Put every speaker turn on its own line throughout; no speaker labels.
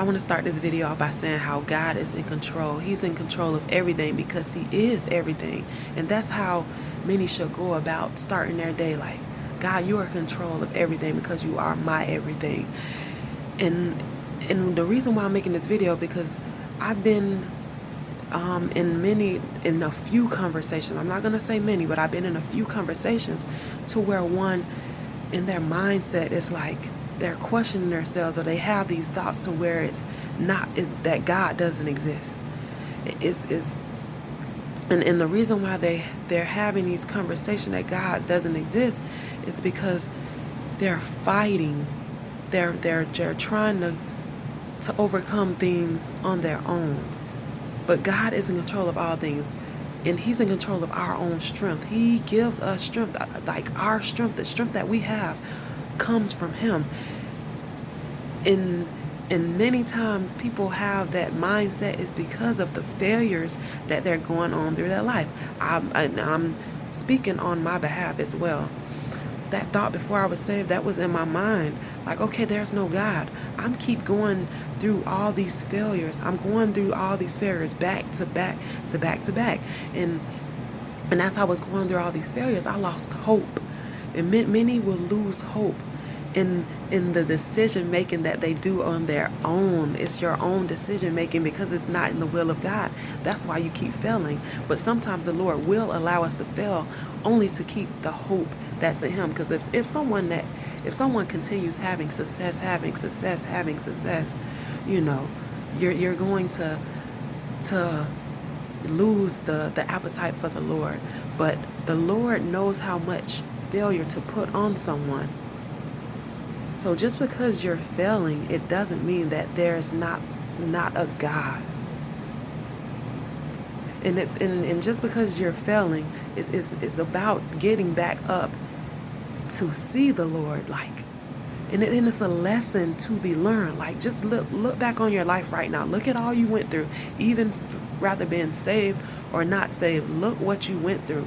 I want to start this video off by saying how God is in control. He's in control of everything because he is everything. And that's how many should go about starting their day. Like, God, you are in control of everything because you are my everything. And the reason why I'm making this video, because I've been in a few conversations. I'm not going to say many, but I've been in a few conversations to where one, in their mindset, is like they're questioning themselves, or they have these thoughts to where it's not that God doesn't exist. And the reason why they're having these conversations that God doesn't exist is because they're fighting. They're trying to overcome things on their own. But God is in control of all things, and he's in control of our own strength. He gives us strength, like our strength, the strength that we have comes from him. And many times people have that mindset is because of the failures that they're going on through their life. I'm speaking on my behalf as well. That thought before I was saved, that was in my mind. Like, okay, there's no God. I'm keep going through all these failures. I'm going through all these failures back to back to back to back. And as I was going through all these failures, I lost hope. And many will lose hope in the decision making that they do on their own. It's your own decision making because it's not in the will of God. That's why you keep failing. But sometimes the Lord will allow us to fail only to keep the hope that's in him. Because if someone continues having success, you know, you're going to lose the appetite for the Lord. But the Lord knows how much failure to put on someone. So just because you're failing, it doesn't mean that there's not a God. And just because you're failing is about getting back up to see the Lord, like, and it's a lesson to be learned. Like, just look back on your life right now. Look at all you went through, even rather being saved or not saved. Look what you went through.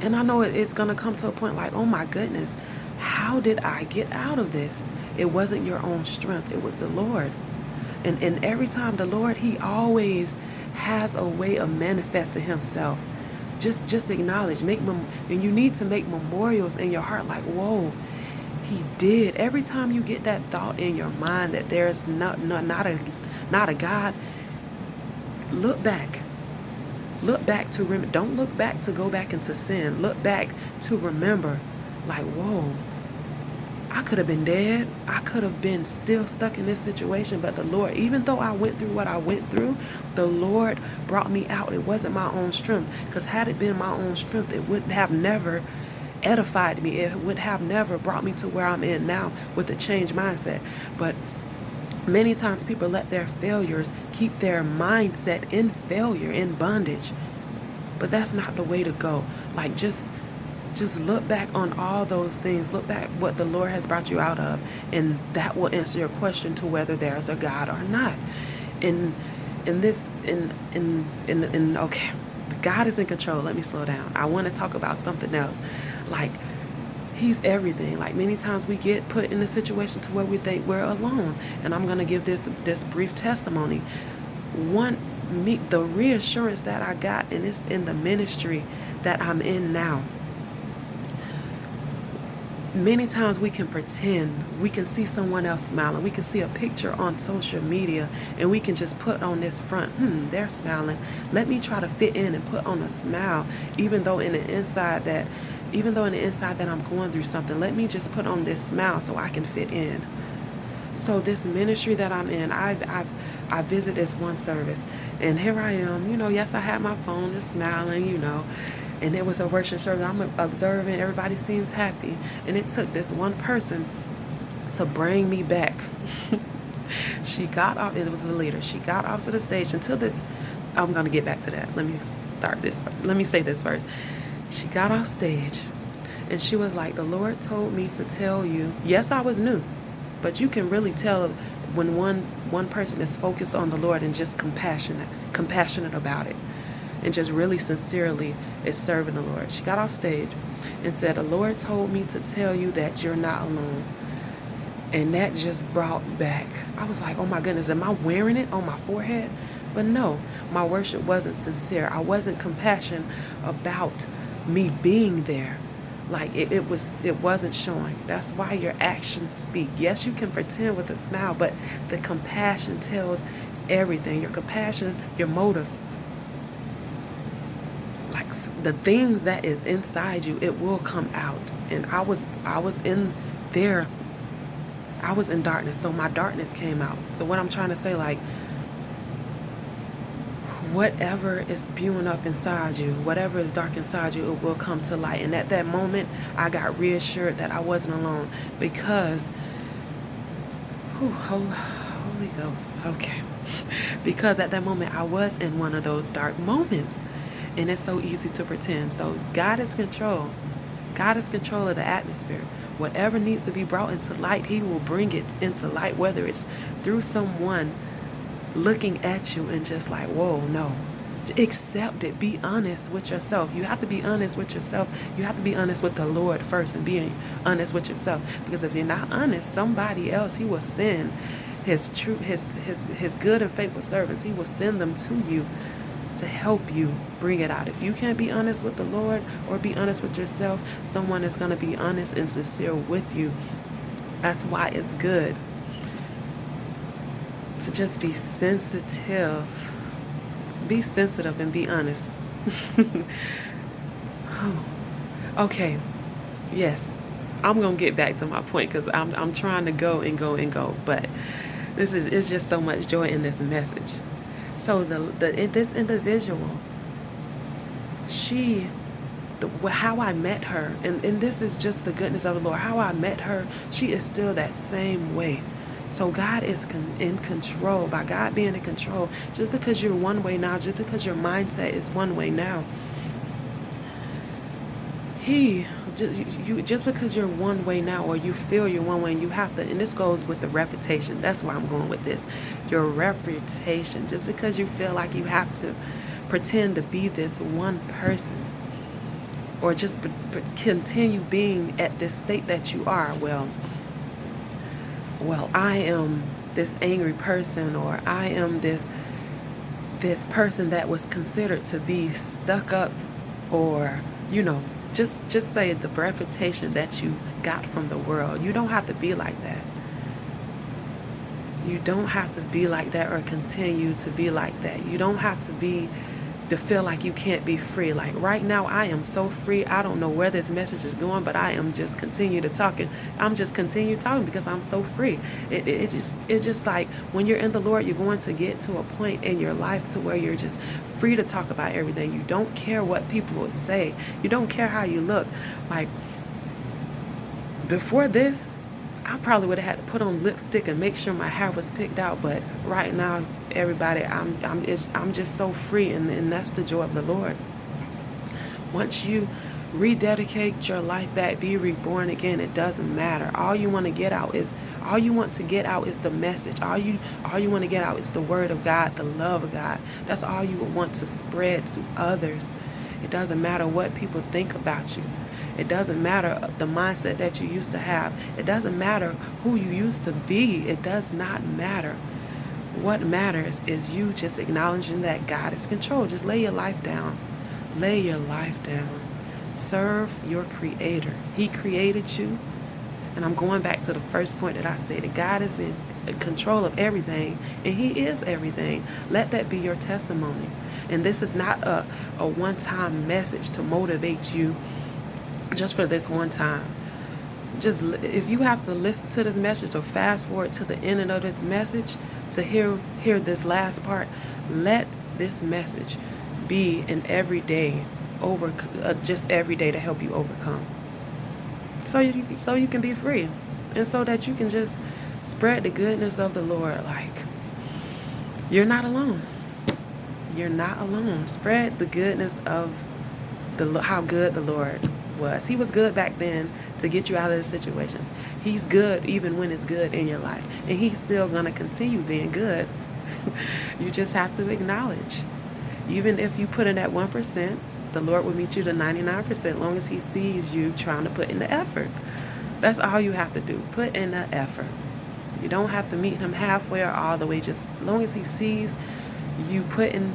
And I know it's gonna come to a point like, oh my goodness, how did I get out of this? It wasn't your own strength. It was the Lord. And every time the Lord, he always has a way of manifesting himself. Just acknowledge, and you need to make memorials in your heart like, whoa, he did. Every time you get that thought in your mind that there's not a God, look back. Look back to remember. Don't look back to go back into sin. Look back to remember, like, whoa, I could have been dead. I could have been still stuck in this situation. But the Lord, even though I went through what I went through, the Lord brought me out. It wasn't my own strength. Because had it been my own strength, it would have never edified me. It would have never brought me to where I'm in now with a changed mindset. But many times people let their failures keep their mindset in failure, in bondage. But that's not the way to go. Like, just look back on all those things. Look back what the Lord has brought you out of, and that will answer your question to whether there's a God or not. Okay, God is in control. Let me slow down. I want to talk about something else. Like, he's everything. Like, many times we get put in a situation to where we think we're alone. And I'm going to give this brief testimony. The reassurance that I got, and it's in the ministry that I'm in now. Many times we can pretend, we can see someone else smiling, we can see a picture on social media, and we can just put on this front, they're smiling. Let me try to fit in and put on a smile, even though in the inside that I'm going through something. Let me just put on this smile so I can fit in. So this ministry that I'm in, I visit this one service, and here I am, yes, I had my phone just smiling, and it was a worship service. I'm observing, everybody seems happy, and it took this one person to bring me back. She got off, it was the leader, she got off to the stage until this, I'm going to get back to that. Let me say this first. She got off stage, and she was like, the Lord told me to tell you, yes, I was new, but you can really tell when one person is focused on the Lord and just compassionate about it, and just really sincerely is serving the Lord. She got off stage and said, the Lord told me to tell you that you're not alone. And that just brought back, I was like, oh my goodness, am I wearing it on my forehead? But no, my worship wasn't sincere. I wasn't compassionate about me being there. Like it wasn't showing. That's why your actions speak. Yes, you can pretend with a smile, but the compassion tells everything. Your compassion, your motives, like the things that is inside you, it will come out. And I was in there. I was in darkness, so my darkness came out. So what I'm trying to say, like, whatever is spewing up inside you, whatever is dark inside you, it will come to light. And at that moment, I got reassured that I wasn't alone, because, Holy Ghost, okay. Because at that moment, I was in one of those dark moments. And it's so easy to pretend. So God is control. God is control of the atmosphere. Whatever needs to be brought into light, He will bring it into light, whether it's through someone looking at you and just like, whoa, no. Accept it. Be honest with yourself. You have to be honest with yourself. You have to be honest with the Lord first, and being honest with yourself. Because if you're not honest, somebody else, He will send His good and faithful servants. He will send them to you to help you bring it out. If you can't be honest with the Lord or be honest with yourself, someone is going to be honest and sincere with you. That's why it's good to just be sensitive. Be sensitive and be honest. Okay. Yes. I'm going to get back to my point, because I'm trying to go and go and go. But it's just so much joy in this message. So this individual, how I met her, and this is just the goodness of the Lord, how I met her, she is still that same way. So God is in control. By God being in control, just because you're one way now, just because your mindset is one way now, just because you're one way now, or you feel you're one way, and you have to, and this goes with the reputation. That's where I'm going with this. Your reputation. Just because you feel like you have to pretend to be this one person, or just continue being at this state that you are. Well, I am this angry person, or I am this person that was considered to be stuck up, or just say the reputation that you got from the world. You don't have to be like that. You don't have to be like that, or continue to be like that. You don't have to feel like you can't be free. Like right now, I am so free. I don't know where this message is going, but I am just continue to talking. I'm just continue talking because I'm so free. It's just like when you're in the Lord, you're going to get to a point in your life to where you're just free to talk about everything. You don't care what people will say. You don't care how you look. Like before this, I probably would have had to put on lipstick and make sure my hair was picked out. But right now, everybody, I'm just so free, and that's the joy of the Lord. Once you rededicate your life back, be reborn again, it doesn't matter. All you want to get out is the message. All you want to get out is the word of God, the love of God. That's all you would want to spread to others. It doesn't matter what people think about you. It doesn't matter the mindset that you used to have. It doesn't matter who you used to be. It does not matter. What matters is you just acknowledging that God is in control. Just lay your life down. Lay your life down. Serve your Creator. He created you. And I'm going back to the first point that I stated. God is in control of everything, and He is everything. Let that be your testimony. And this is not a one-time message to motivate you just for this one time. Just if you have to listen to this message or fast forward to the end of this message to hear this last part, let this message be an everyday just every day to help you overcome, so you can be free, and so that you can just spread the goodness of the Lord. Like, you're not alone. You're not alone. Spread the goodness of how good the Lord was. He was good back then to get you out of the situations. He's good even when it's good in your life, and He's still going to continue being good. You just have to acknowledge. Even if you put in that 1%, the Lord will meet you to 99%, as long as He sees you trying to put in the effort. That's all you have to do. Put in the effort. You don't have to meet him halfway or all the way. Just as long as he sees you putting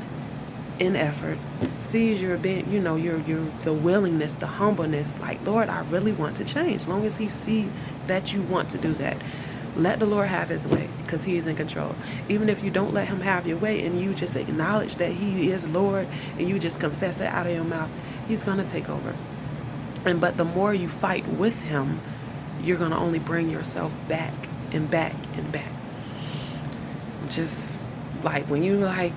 in effort, sees your being, your the willingness, the humbleness, like, Lord, I really want to change. As long as he see that you want to do that, let the Lord have his way, because he is in control. Even if you don't let him have your way and you just acknowledge that he is Lord and you just confess it out of your mouth, he's going to take over. But the more you fight with him, you're going to only bring yourself back and back and back. Just like when you like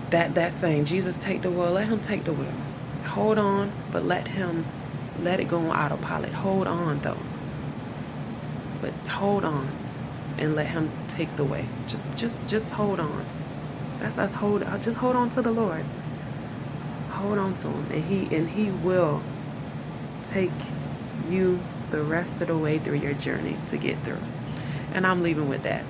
that saying, Jesus, take the wheel, let him take the wheel. Hold on, but let it go on autopilot. Hold on though. But hold on and let him take the way. Just hold on. That's us. Just hold on to the Lord. Hold on to him, and he will take you the rest of the way through your journey to get through. And I'm leaving with that.